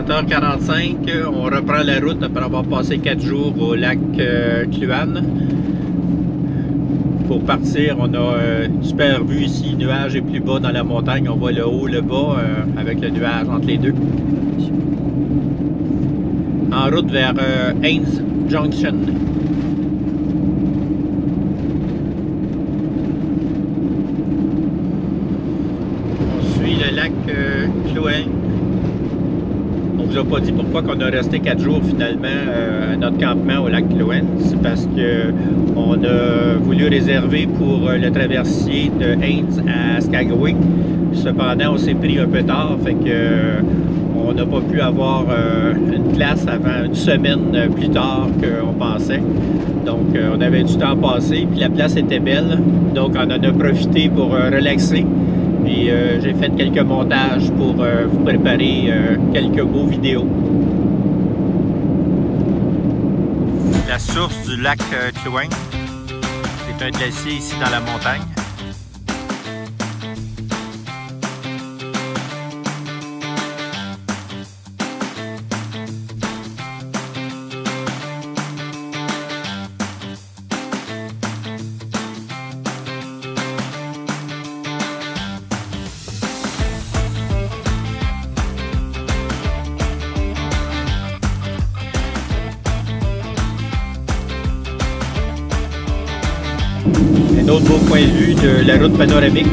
7h45, on reprend la route après avoir passé 4 jours au lac Cluane. Pour partir, on a une super vue ici, le nuage est plus bas dans la montagne, on voit le haut, le bas avec le nuage entre les deux. En route vers Haines Junction. On suit le lac Cluane. On vous a pas dit pourquoi qu'on a resté 4 jours finalement à notre campement au lac Cluane. C'est parce que on a voulu réserver pour le traversier de Haines à Skagway. Cependant, on s'est pris un peu tard, fait que on n'a pas pu avoir une place avant une semaine plus tard qu'on pensait. Donc, on avait du temps passé, puis la place était belle. Donc, on en a profité pour relaxer. Puis j'ai fait quelques montages pour vous préparer quelques beaux vidéos. La source du lac Cluane, c'est un glacier ici dans la montagne. Un autre beau point de vue de la route panoramique.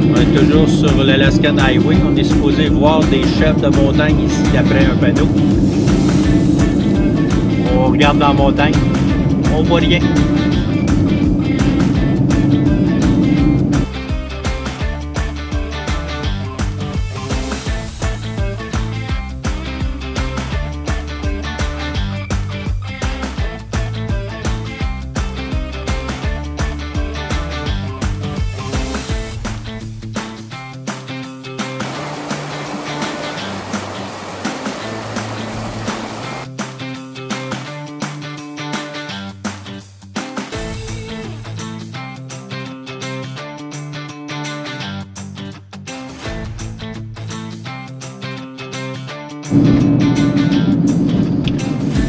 On est toujours sur l'Alaskan Highway. On est supposé voir des chefs de montagne ici d'après un panneau. On regarde dans la montagne, on voit rien.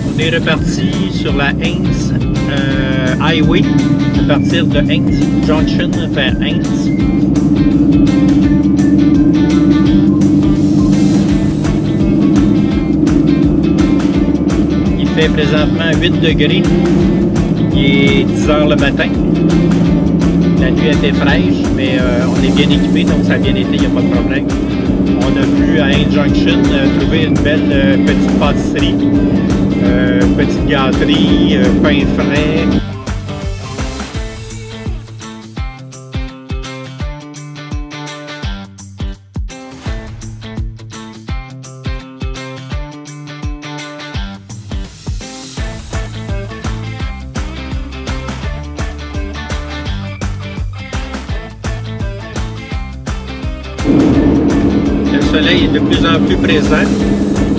On est reparti sur la Haines Highway à partir de Haines Junction vers Haines. Il fait présentement 8 degrés. Il est 10 h le matin. La nuit était fraîche, mais on est bien équipé, donc ça a bien été, il n'y a pas de problème. On a pu à Haines Junction trouver une belle petite pâtisserie, petite gâterie, pain frais. Le soleil est de plus en plus présent.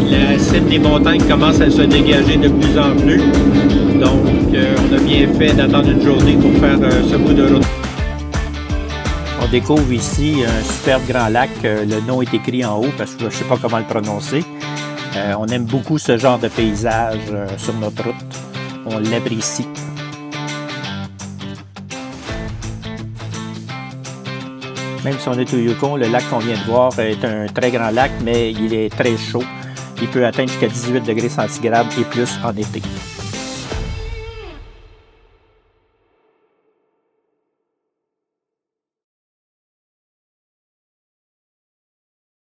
La cime des montagnes commence à se dégager de plus en plus. Donc, on a bien fait d'attendre une journée pour faire ce bout de route. On découvre ici un superbe grand lac. Le nom est écrit en haut parce que je ne sais pas comment le prononcer. On aime beaucoup ce genre de paysage sur notre route. On l'apprécie. Même si on est au Yukon, le lac qu'on vient de voir est un très grand lac, mais il est très chaud. Il peut atteindre jusqu'à 18 degrés centigrades et plus en été.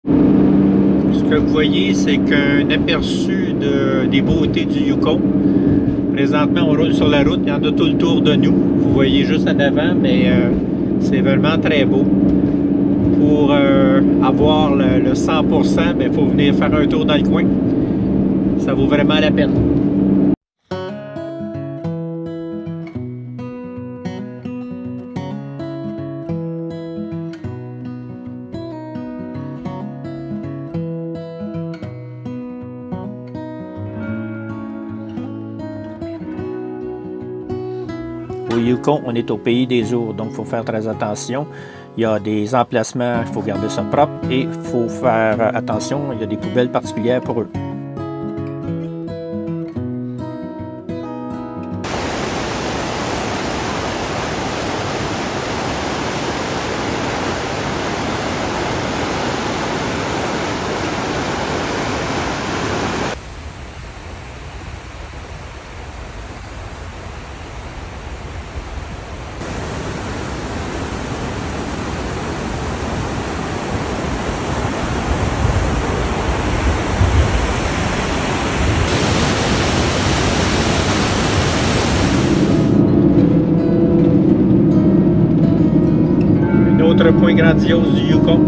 Ce que vous voyez, c'est qu'un aperçu des beautés du Yukon. Présentement, on roule sur la route, il y en a tout le tour de nous. Vous voyez juste en avant, mais c'est vraiment très beau. Pour avoir le 100%, il faut venir faire un tour dans le coin. Ça vaut vraiment la peine. Au Yukon, on est au pays des ours, donc il faut faire très attention. Il y a des emplacements, il faut garder ça propre et il faut faire attention, il y a des poubelles particulières pour eux. Autre point grandiose du Yukon.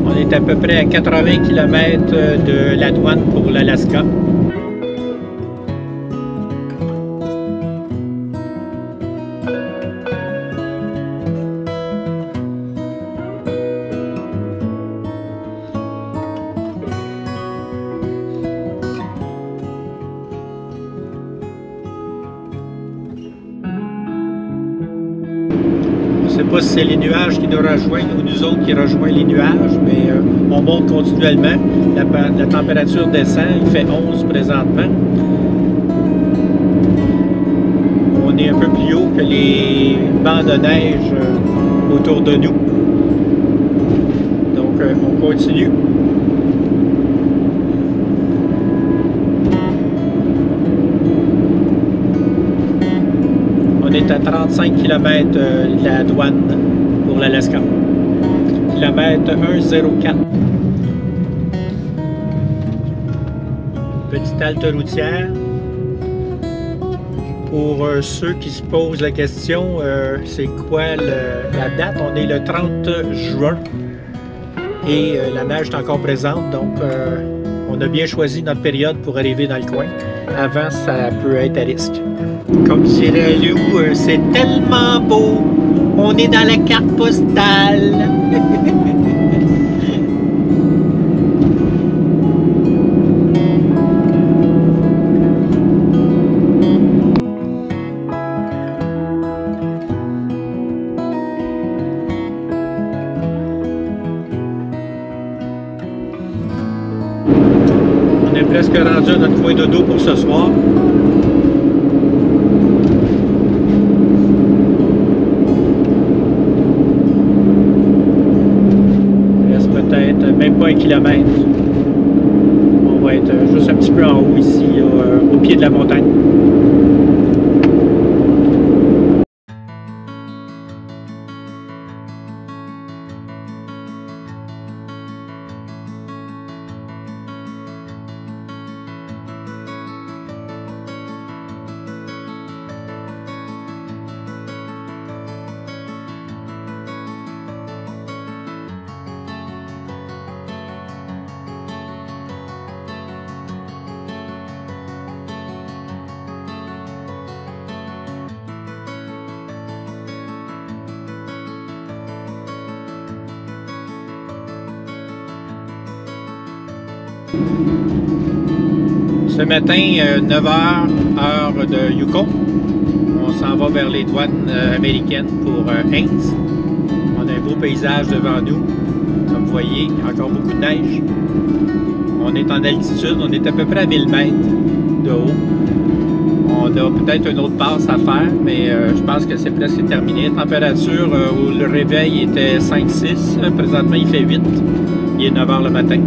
On est à peu près à 80 km de la douane pour l'Alaska. Je ne sais pas si c'est les nuages qui nous rejoignent ou nous autres qui rejoignent les nuages, mais on monte continuellement. La température descend, il fait 11 présentement. On est un peu plus haut que les bancs de neige autour de nous. Donc on continue. On est à 35 km de la douane pour l'Alaska. Kilomètre 104. Petite halte routière. Pour ceux qui se posent la question, c'est quoi la date? On est le 30 juin et la neige est encore présente, donc on a bien choisi notre période pour arriver dans le coin. Avant, ça peut être à risque. Comme dirait Lou, c'est tellement beau, on est dans la carte postale. On est presque rendu à notre point dodo pour ce soir. Même pas 1 kilomètre. On va être juste un petit peu en haut ici, au pied de la montagne. Ce matin, 9h, heure de Yukon, on s'en va vers les douanes américaines pour Haines. On a un beau paysage devant nous. Comme vous voyez, il y a encore beaucoup de neige. On est en altitude, on est à peu près à 1000 mètres de haut. On a peut-être une autre passe à faire, mais je pense que c'est presque terminé. La température où le réveil était 5-6, présentement il fait 8. Il est 9h le matin.